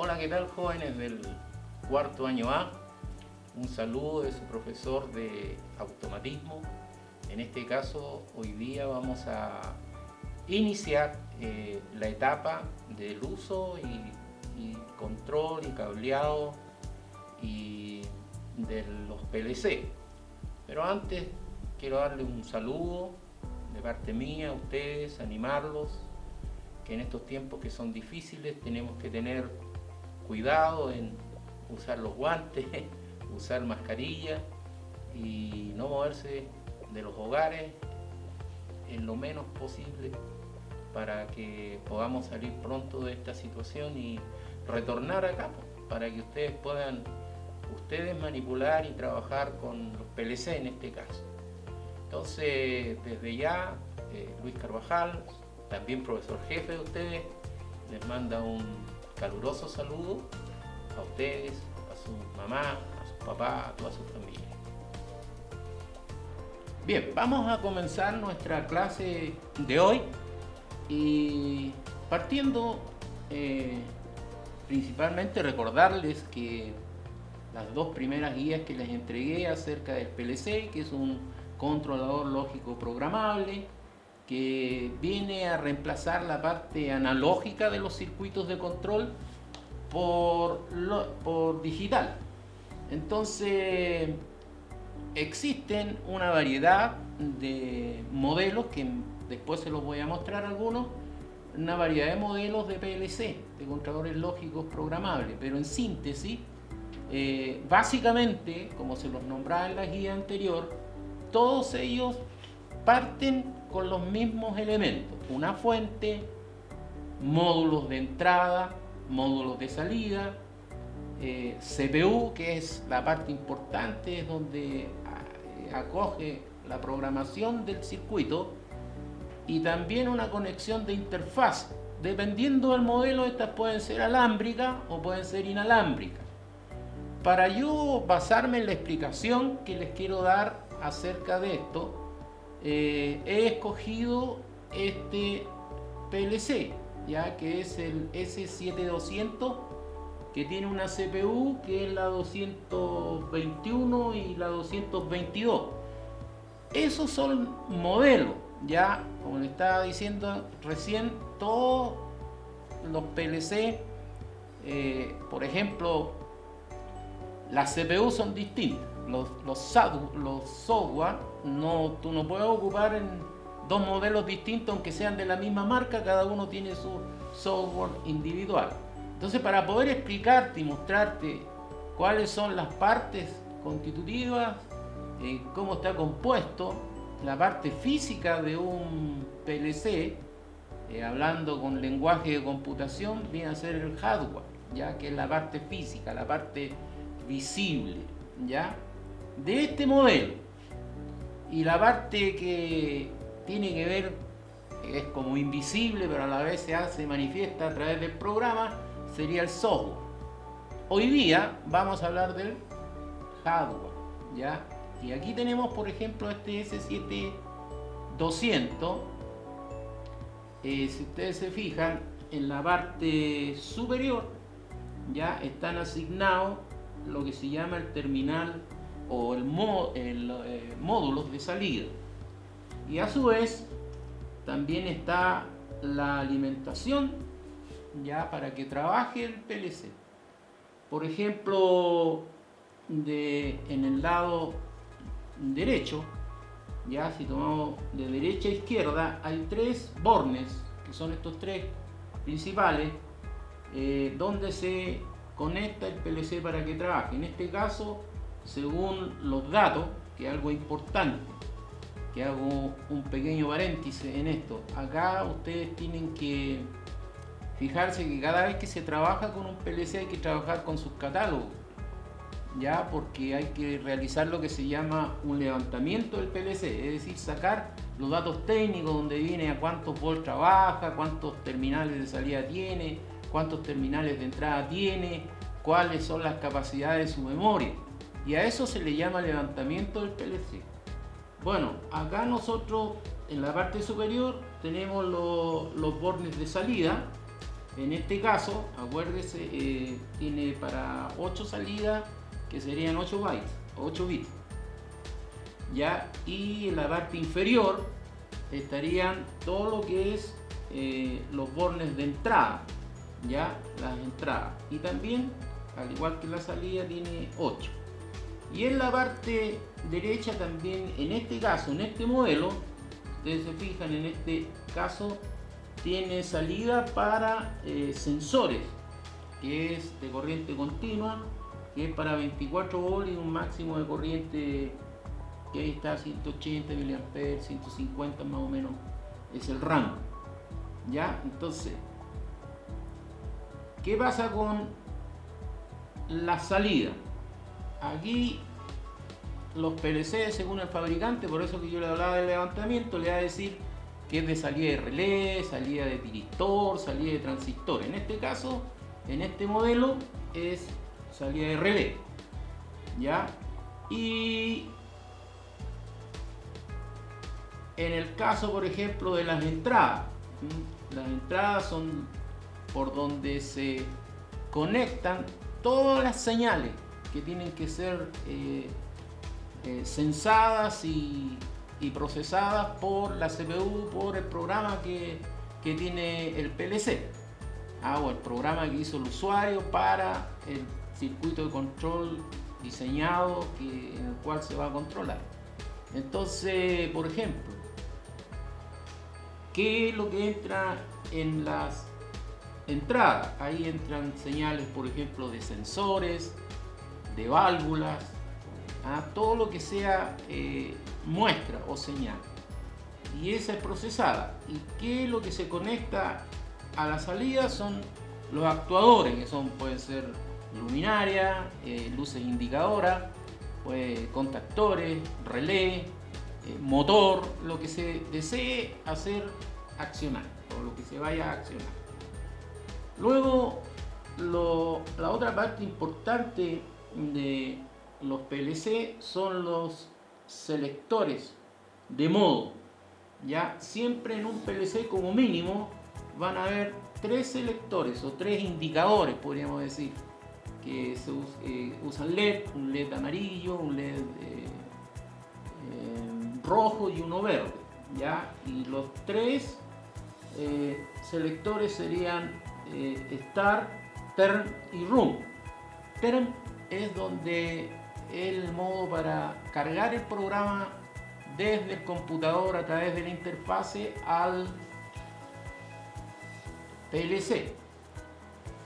Hola, ¿qué tal, jóvenes del cuarto año A? Un saludo de su profesor de automatismo. En este caso, hoy día vamos a iniciar la etapa del uso y control y cableado y de los PLC. Pero antes quiero darle un saludo de parte mía a ustedes, animarlos, que en estos tiempos que son difíciles tenemos que tener cuidado en usar los guantes, usar mascarilla y no moverse de los hogares en lo menos posible para que podamos salir pronto de esta situación y retornar acá para que ustedes puedan manipular y trabajar con los PLC en este caso. Entonces, desde ya, Luis Carvajal, también profesor jefe de ustedes, les manda un caluroso saludo a ustedes, a su mamá, a su papá, a toda su familia. Bien, vamos a comenzar nuestra clase de hoy y partiendo principalmente recordarles que las dos primeras guías que les entregué acerca del PLC, que es un controlador lógico programable, que viene a reemplazar la parte analógica de los circuitos de control por digital. Entonces, existen una variedad de modelos, que después se los voy a mostrar algunos, una variedad de modelos de PLC, de controladores lógicos programables, pero en síntesis, básicamente, como se los nombraba en la guía anterior, todos ellos parten con los mismos elementos: una fuente, módulos de entrada, módulos de salida, CPU, que es la parte importante, es donde acoge la programación del circuito, y también una conexión de interfaz. Dependiendo del modelo, estas pueden ser alámbricas o pueden ser inalámbricas. Para yo basarme en la explicación que les quiero dar acerca de esto, he escogido este PLC, ya que es el S7200, que tiene una CPU que es la 221 y la 222. Esos son modelos, ya como le estaba diciendo recién, todos los PLC, por ejemplo, las CPU son distintas. Los software, tú no puedes ocupar en dos modelos distintos, aunque sean de la misma marca, cada uno tiene su software individual. Entonces, para poder explicarte y mostrarte cuáles son las partes constitutivas, cómo está compuesto, la parte física de un PLC, hablando con lenguaje de computación, viene a ser el hardware, ya que es la parte física, la parte visible, ya, de este modelo. Y la parte que tiene que ver, es como invisible, pero a la vez se manifiesta a través del programa, sería el software. Hoy día vamos a hablar del hardware, ¿ya? Y aquí tenemos, por ejemplo, este S7200. Si ustedes se fijan, en la parte superior ya están asignados lo que se llama el terminal o módulos de salida, y a su vez también está la alimentación, ya, para que trabaje el PLC. Por ejemplo, en el lado derecho, ya, si tomamos de derecha a izquierda, hay tres bornes, que son estos tres principales, donde se conecta el PLC para que trabaje. En este caso, según los datos, que es algo importante, que hago un pequeño paréntesis en esto, acá ustedes tienen que fijarse que cada vez que se trabaja con un PLC hay que trabajar con sus catálogos, ya, porque hay que realizar lo que se llama un levantamiento del PLC, es decir, sacar los datos técnicos, donde viene a cuántos volts trabaja, cuántos terminales de salida tiene, cuántos terminales de entrada tiene, cuáles son las capacidades de su memoria, y a eso se le llama levantamiento del PLC. Bueno, acá nosotros en la parte superior tenemos los bornes de salida, En este caso, acuérdese, tiene para 8 salidas, que serían 8 bytes, 8 bits. ¿Ya? Y en la parte inferior estarían todo lo que es los bornes de entrada, ya, las entradas. Y también, al igual que la salida, tiene 8. Y en la parte derecha también, en este caso, en este modelo, ustedes se fijan, en este caso tiene salida para sensores, que es de corriente continua, que es para 24 volts y un máximo de corriente que ahí está 180 mA, 150 más o menos es el rango. ¿Ya? Entonces, ¿qué pasa con la salida? Aquí los PLC, según el fabricante, por eso que yo le hablaba del levantamiento, le va a decir que es de salida de relé, salida de tiristor, salida de transistor. En este caso, en este modelo, es salida de relé. ¿Ya? Y en el caso, por ejemplo, de las entradas son por donde se conectan todas las señales que tienen que ser sensadas y procesadas por la CPU, por el programa que tiene el PLC, o el programa que hizo el usuario para el circuito de control diseñado en el cual se va a controlar. Entonces, por ejemplo, ¿qué es lo que entra en las entradas? Ahí entran señales, por ejemplo, de sensores, de válvulas, todo lo que sea muestra o señal. Y esa es procesada. ¿Y qué es lo que se conecta a la salida? Son los actuadores, que pueden ser luminarias, luces indicadoras, contactores, relé, motor, lo que se desee hacer accionar o lo que se vaya a accionar. Luego, la otra parte importante de los PLC son los selectores de modo. Ya siempre en un PLC como mínimo van a haber 3 selectores o 3 indicadores, podríamos decir, que se usan LED, un LED amarillo, un LED rojo y uno verde, ¿ya? Y los 3 selectores serían Start, Turn y Room. Turn es donde el modo para cargar el programa desde el computador a través de la interfase al PLC.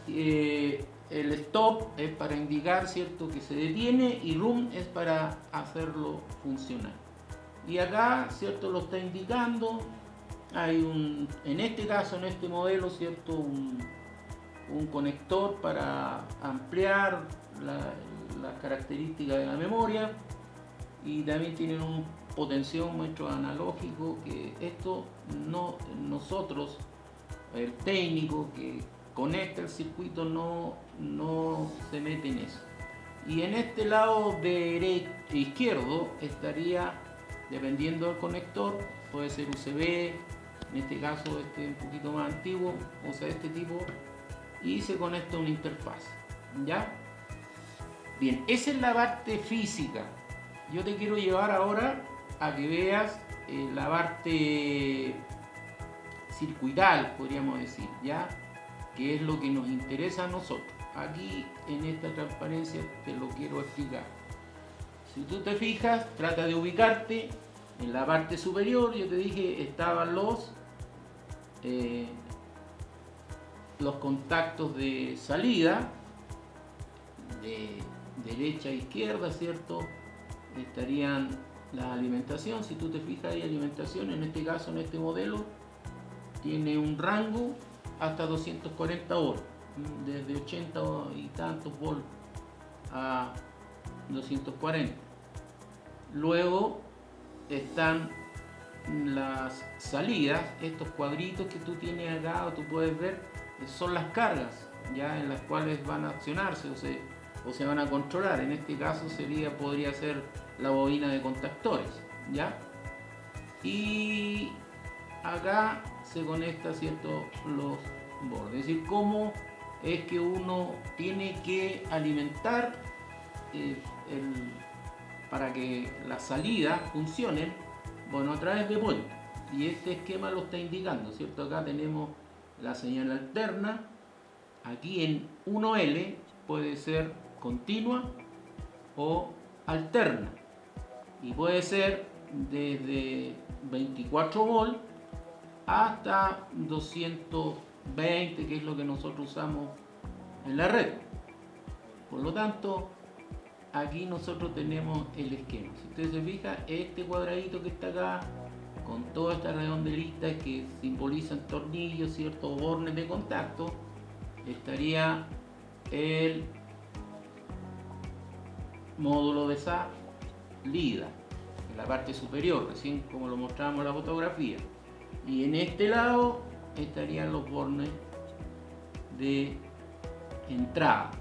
El stop es para indicar, ¿cierto?, que se detiene, y room es para hacerlo funcionar. Y acá, ¿cierto?, lo está indicando. Hay en este caso, en este modelo, ¿cierto?, un conector para ampliar las características de la memoria, y también tienen un potenciómetro analógico, que esto nosotros, el técnico que conecta el circuito, no se mete en eso. Y en este lado izquierdo estaría, dependiendo del conector, puede ser USB, en este caso un poquito más antiguo, usa este tipo, y se conecta a una interfaz. ¿Ya? Bien, esa es la parte física. Yo te quiero llevar ahora a que veas la parte circuital, podríamos decir, ¿ya? Que es lo que nos interesa a nosotros. Aquí en esta transparencia te lo quiero explicar. Si tú te fijas, trata de ubicarte en la parte superior. Yo te dije, estaban los contactos de salida, de derecha a izquierda, ¿cierto? Estarían la alimentación. Si tú te fijas, hay alimentación, en este caso, en este modelo, tiene un rango hasta 240 volts, desde 80 y tantos volts a 240. Luego están las salidas, estos cuadritos que tú tienes acá, o tú puedes ver, son las cargas, ya, en las cuales van a accionarse o se van a controlar. En este caso podría ser la bobina de contactores, ¿ya? Y acá se conecta, ¿cierto?, borde. Es decir, cómo es que uno tiene que alimentar para que las salidas funcionen, bueno, a través de puentes. Y este esquema lo está indicando, ¿cierto? Acá tenemos la señal alterna. Aquí en 1L puede ser continua o alterna. Y puede ser desde 24 volts hasta 220, que es lo que nosotros usamos en la red. Por lo tanto, aquí nosotros tenemos el esquema. Si ustedes se fijan, este cuadradito que está acá, con todas estas redondelitas que simbolizan tornillos, ciertos bornes de contacto, estaría el módulo de salida en la parte superior, recién como lo mostramos en la fotografía. Y en este lado estarían los bornes de entrada,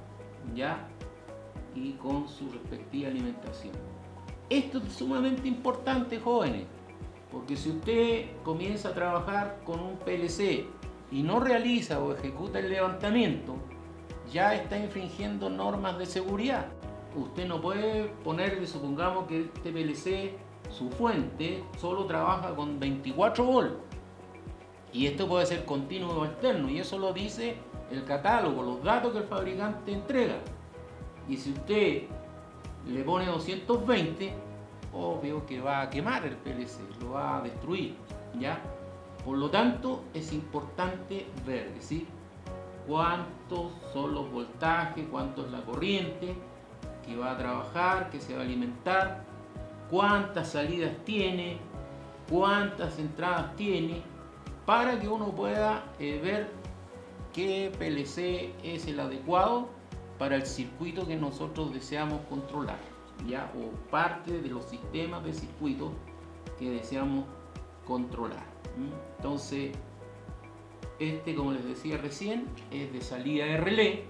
¿ya? Y con su respectiva alimentación. Esto es sumamente importante, jóvenes, porque si usted comienza a trabajar con un PLC y no realiza o ejecuta el levantamiento, ya está infringiendo normas de seguridad. Usted no puede ponerle, supongamos que este PLC, su fuente, solo trabaja con 24 volts. Y esto puede ser continuo o alterno, y eso lo dice el catálogo, los datos que el fabricante entrega. Y si usted le pone 220, obvio que va a quemar el PLC, lo va a destruir, ¿ya? Por lo tanto, es importante ver, ¿sí?, cuántos son los voltajes, cuánto es la corriente que va a trabajar, que se va a alimentar, cuántas salidas tiene, cuántas entradas tiene, para que uno pueda ver qué PLC es el adecuado para el circuito que nosotros deseamos controlar, ¿ya? O parte de los sistemas de circuito que deseamos controlar. Entonces, como les decía recién, es de salida de relé.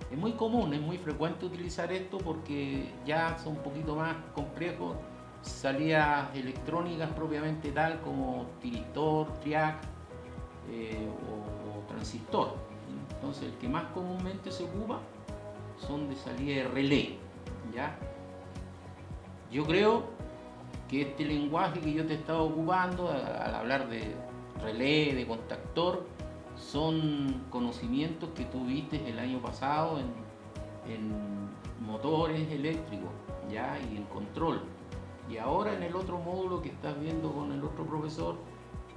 Es muy común, es muy frecuente utilizar esto porque ya son un poquito más complejos, salidas electrónicas propiamente tal como tiristor, triac o transistor. Entonces, el que más comúnmente se ocupa son de salida de relé, ¿ya? Yo creo que este lenguaje que yo te estaba ocupando al hablar de relé, de contactor, son conocimientos que tú viste el año pasado en motores eléctricos, ¿ya? Y en control. Y ahora en el otro módulo que estás viendo con el otro profesor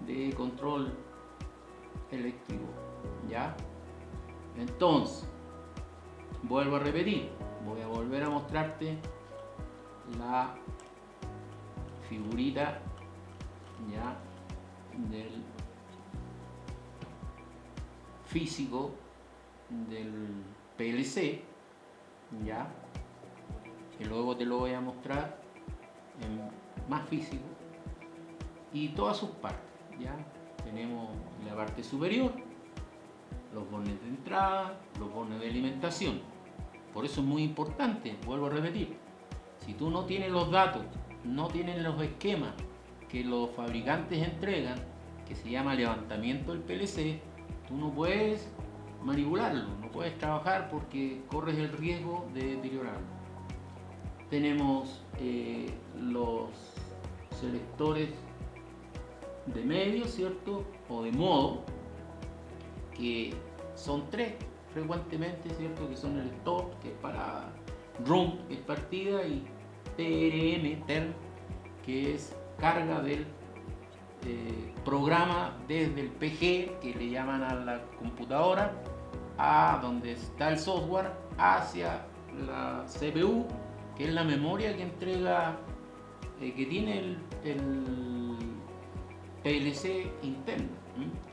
de control eléctrico, ¿ya? Entonces, vuelvo a repetir, voy a volver a mostrarte la figurita, ¿ya?, del físico del PLC, ¿ya?, que luego te lo voy a mostrar en más físico, y todas sus partes, ¿ya? Tenemos la parte superior, los bornes de entrada, los bornes de alimentación. Por eso es muy importante, vuelvo a repetir, si tú no tienes los datos, no tienes los esquemas que los fabricantes entregan, que se llama levantamiento del PLC, tú no puedes manipularlo, no puedes trabajar porque corres el riesgo de deteriorarlo. Tenemos los selectores de medio, ¿cierto?, o de modo, que son tres frecuentemente, ¿cierto?, que son el stop, que es para run, que es partida, y TRM, que es carga del programa desde el PG, que le llaman a la computadora, a donde está el software, hacia la CPU, que es la memoria que entrega, que tiene el PLC interno,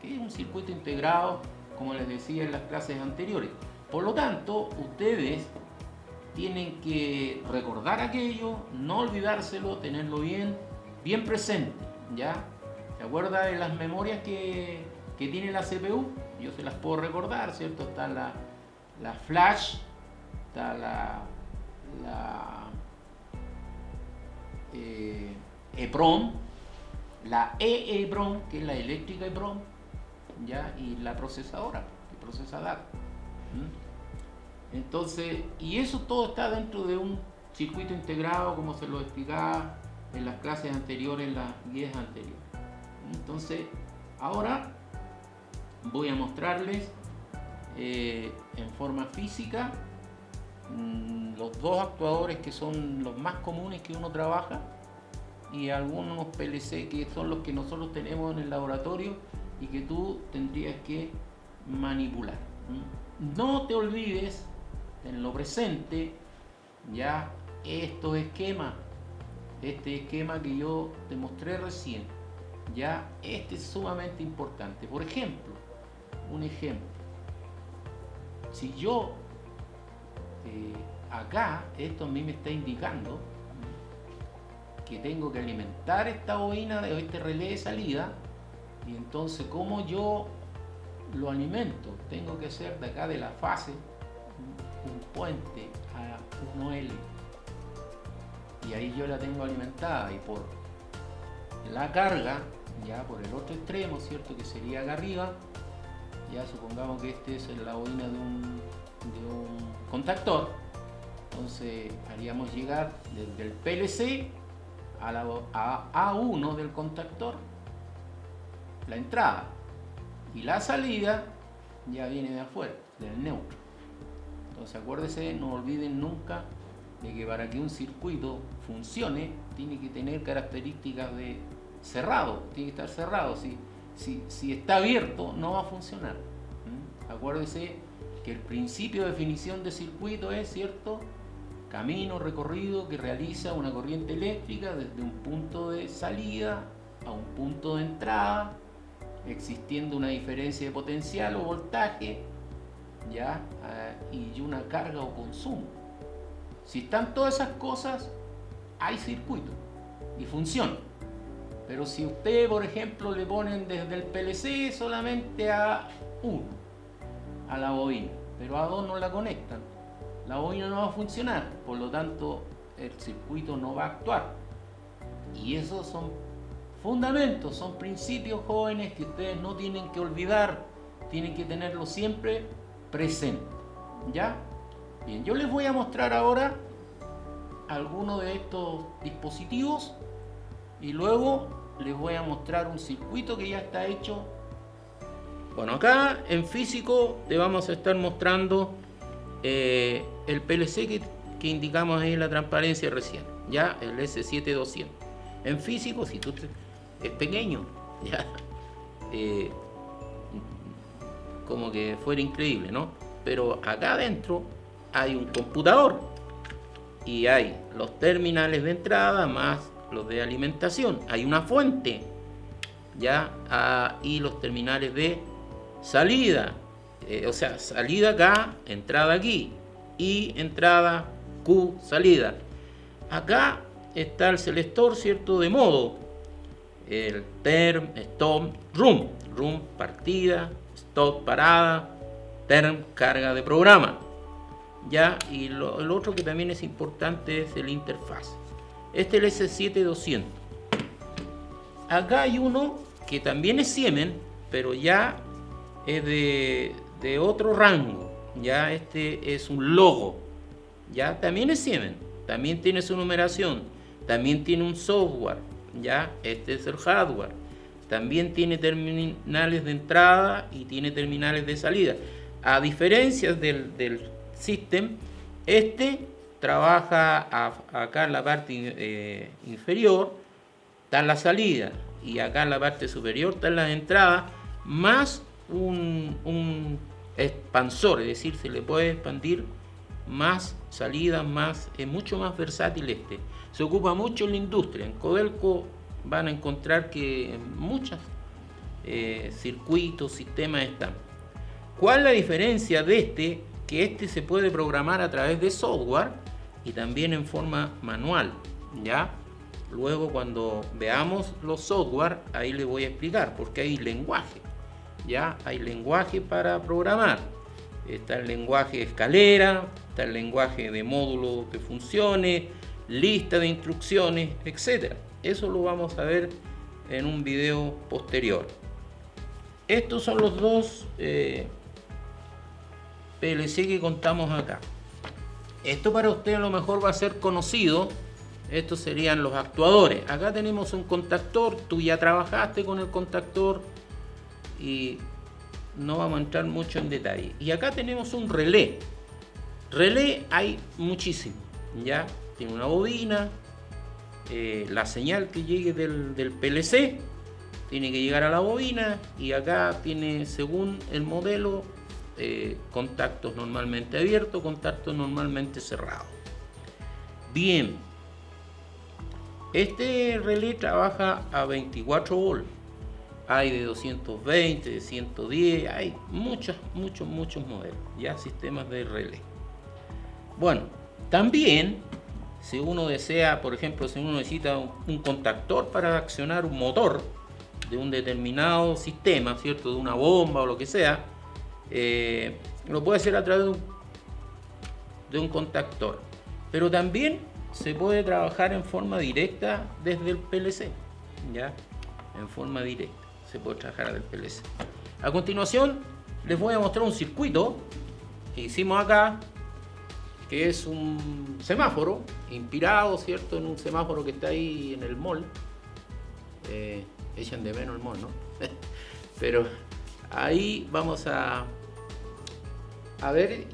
que es un circuito integrado, como les decía en las clases anteriores. Por lo tanto, ustedes tienen que recordar aquello, no olvidárselo, tenerlo bien presente, ¿ya? ¿Se acuerda de las memorias que tiene la CPU? Yo se las puedo recordar, ¿cierto? Está la flash, está la EEPROM, la EEPROM, que es la eléctrica EEPROM, ¿ya? Y la procesadora que procesa datos. Entonces, y eso todo está dentro de un circuito integrado, como se lo explicaba en las clases anteriores, en las guías anteriores. Entonces, ahora voy a mostrarles en forma física los dos actuadores que son los más comunes que uno trabaja, y algunos PLC que son los que nosotros tenemos en el laboratorio y que tú tendrías que manipular. No te olvides en lo presente ya estos esquemas, este esquema que yo te mostré recién, ya este es sumamente importante. Por ejemplo, un ejemplo, si yo acá, esto a mí me está indicando que tengo que alimentar esta bobina de este relé de salida, y entonces como yo lo alimento, tengo que hacer de acá de la fase un puente a 1L, y ahí yo la tengo alimentada, y por la carga, ya por el otro extremo, ¿cierto? Que sería acá arriba, ya supongamos que este es la bobina de un contactor, entonces haríamos llegar desde el PLC a A1 del contactor, la entrada, y la salida ya viene de afuera, del neutro. Entonces acuérdense, no olviden nunca de que para que un circuito funcione tiene que tener características de cerrado, tiene que estar cerrado. Si está abierto no va a funcionar. Acuérdense que el principio de definición de circuito es, ¿cierto?, camino recorrido que realiza una corriente eléctrica desde un punto de salida a un punto de entrada, existiendo una diferencia de potencial o voltaje, ¿ya? Y una carga o consumo. Si están todas esas cosas, hay circuito y funciona. Pero si usted, por ejemplo, le ponen desde el PLC solamente a 1, a la bobina, pero a 2 no la conectan, la bobina no va a funcionar, por lo tanto el circuito no va a actuar. Y esos son fundamentos, son principios, jóvenes, que ustedes no tienen que olvidar, tienen que tenerlo siempre presente. ¿Ya? Bien, yo les voy a mostrar ahora algunos de estos dispositivos y luego les voy a mostrar un circuito que ya está hecho. Bueno, acá en físico te vamos a estar mostrando el PLC que indicamos ahí en la transparencia recién, ya, el S7200. En físico, si tú es pequeño, ya, como que fuera increíble, ¿no? Pero acá adentro hay un computador y hay los terminales de entrada más los de alimentación. Hay una fuente, ya, y los terminales de salida, o sea, salida acá, entrada aquí, y entrada Q, salida. Acá está el selector, ¿cierto?, de modo, el term, stop, room, partida, stop, parada, term, carga de programa, ya. Y el otro que también es importante es el interfaz. Este es el S7200. Acá hay uno que también es Siemens, pero ya es de otro rango, ya. Este es un logo, ya, también es Siemens, también tiene su numeración, también tiene un software, ya. Este es el hardware, también tiene terminales de entrada y tiene terminales de salida. A diferencia del system, este trabaja acá en la parte inferior está la salida, y acá en la parte superior están las entradas, más un expansor, es decir, se le puede expandir más salidas, más, es mucho más versátil. Este se ocupa mucho en la industria. En Codelco van a encontrar que en muchos circuitos, sistemas están. ¿Cuál es la diferencia de este? Que este se puede programar a través de software y también en forma manual, ¿ya? Luego, cuando veamos los software, ahí les voy a explicar, porque hay lenguaje, ¿ya? Hay lenguaje para programar. Está el lenguaje de escalera, está el lenguaje de módulo que funcione, lista de instrucciones, etc. Eso lo vamos a ver en un video posterior. Estos son los dos PLC que contamos acá. Esto para usted a lo mejor va a ser conocido. Estos serían los actuadores. Acá tenemos un contactor. Tú ya trabajaste con el contactor y no vamos a entrar mucho en detalle. Y acá tenemos un relé. Relé hay muchísimo, ¿ya? Tiene una bobina. La señal que llegue del PLC tiene que llegar a la bobina, y acá tiene, según el modelo, contactos normalmente abiertos, contactos normalmente cerrados. Bien, este relé trabaja a 24 volts. Hay de 220, de 110, hay muchos modelos, ya sistemas de relé. Bueno, también si uno desea, por ejemplo, si uno necesita un contactor para accionar un motor de un determinado sistema, ¿cierto? De una bomba o lo que sea, lo puede hacer a través de un contactor. Pero también se puede trabajar en forma directa desde el PLC, ¿ya? En forma directa se puede trabajar desde el PLC. A continuación les voy a mostrar un circuito que hicimos acá, que es un semáforo inspirado, ¿cierto?, en un semáforo que está ahí en el mall. Echan de menos el mall, ¿no? Pero ahí vamos a ver,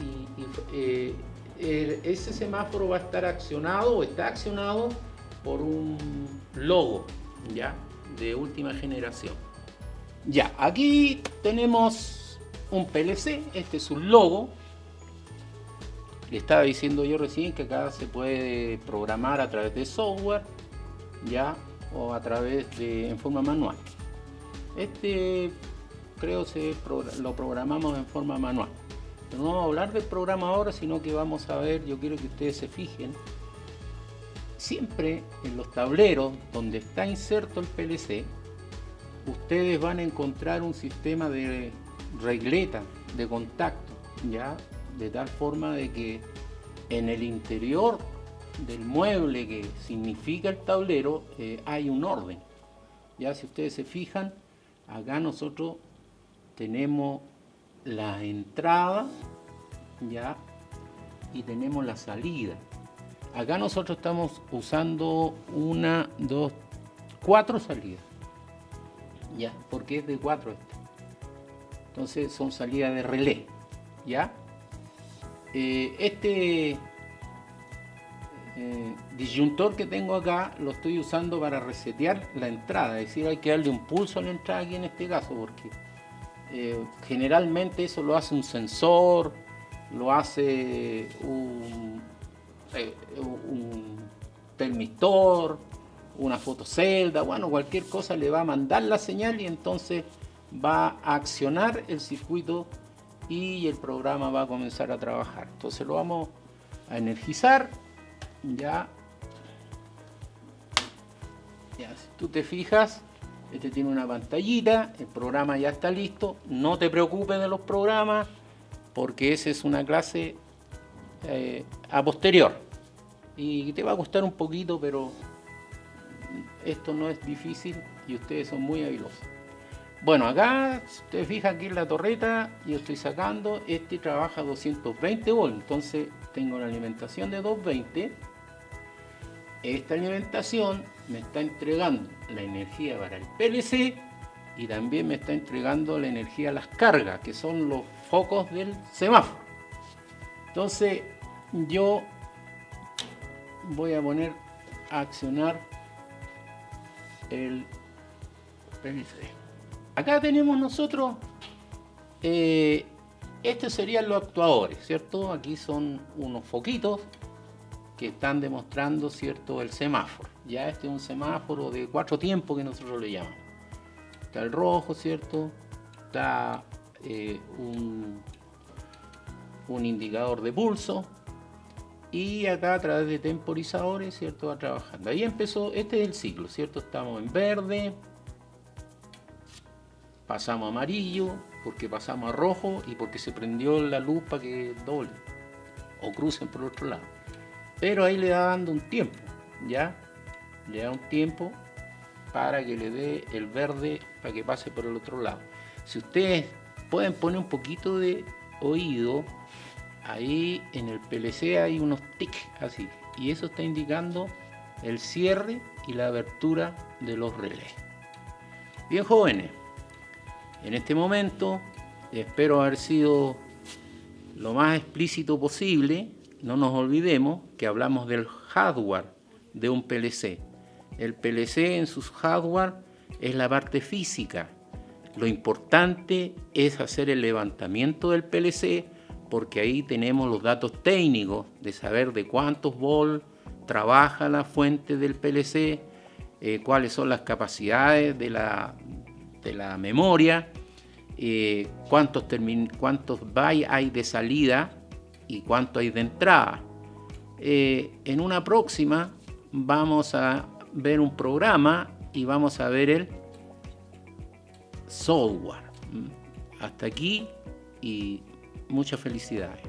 ese semáforo va a estar accionado, o está accionado por un logo, ¿ya?, de última generación. Ya, aquí tenemos un PLC, este es un logo. Le estaba diciendo yo recién que acá se puede programar a través de software, ya, o a través de en forma manual. Este creo lo programamos en forma manual. Pero no vamos a hablar del programa ahora, sino que vamos a ver, yo quiero que ustedes se fijen, siempre en los tableros donde está inserto el PLC, ustedes van a encontrar un sistema de regleta, de contacto, ya, de tal forma de que en el interior del mueble que significa el tablero hay un orden. Ya, si ustedes se fijan, acá nosotros tenemos la entrada, ya, y tenemos la salida. Acá nosotros estamos usando 1, 2, 4 salidas, ya, porque es de 4 este. Entonces son salidas de relé, ya. Este disyuntor que tengo acá lo estoy usando para resetear la entrada, es decir, hay que darle un pulso a la entrada aquí en este caso, porque generalmente eso lo hace un sensor, lo hace un termistor, una fotocelda, bueno, cualquier cosa le va a mandar la señal y entonces va a accionar el circuito y el programa va a comenzar a trabajar. Entonces lo vamos a energizar. Ya, si tú te fijas, este tiene una pantallita, el programa ya está listo. No te preocupes de los programas, porque esa es una clase a posterior y te va a costar un poquito, pero esto no es difícil y ustedes son muy habilosos. Bueno, acá, si ustedes fijan, aquí en la torreta yo estoy sacando, este trabaja a 220 volts, entonces tengo la alimentación de 220. Esta alimentación me está entregando la energía para el PLC y también me está entregando la energía a las cargas, que son los focos del semáforo. Entonces yo voy a poner a accionar el PLC. Acá tenemos nosotros, estos serían los actuadores, ¿cierto? Aquí son unos foquitos que están demostrando, ¿cierto?, el semáforo. Ya este es un semáforo de 4 tiempos que nosotros le llamamos. Está el rojo, ¿cierto? Está un indicador de pulso. Y acá a través de temporizadores, ¿cierto?, va trabajando. Ahí empezó, este es el ciclo, ¿cierto? Estamos en verde. Pasamos a amarillo, porque pasamos a rojo y porque se prendió la luz para que doble o crucen por el otro lado. Pero ahí le va dando un tiempo, ¿ya? Le da un tiempo para que le dé el verde para que pase por el otro lado. Si ustedes pueden poner un poquito de oído, ahí en el PLC hay unos tics así, y eso está indicando el cierre y la abertura de los relés. Bien, jóvenes, en este momento espero haber sido lo más explícito posible. No nos olvidemos que hablamos del hardware de un PLC. El PLC en sus hardware es la parte física. Lo importante es hacer el levantamiento del PLC, porque ahí tenemos los datos técnicos de saber de cuántos volts trabaja la fuente del PLC, cuáles son las capacidades de la memoria, cuántos bytes hay de salida y cuánto hay de entrada. En una próxima vamos a ver un programa y vamos a ver el software. Hasta aquí y muchas felicidades.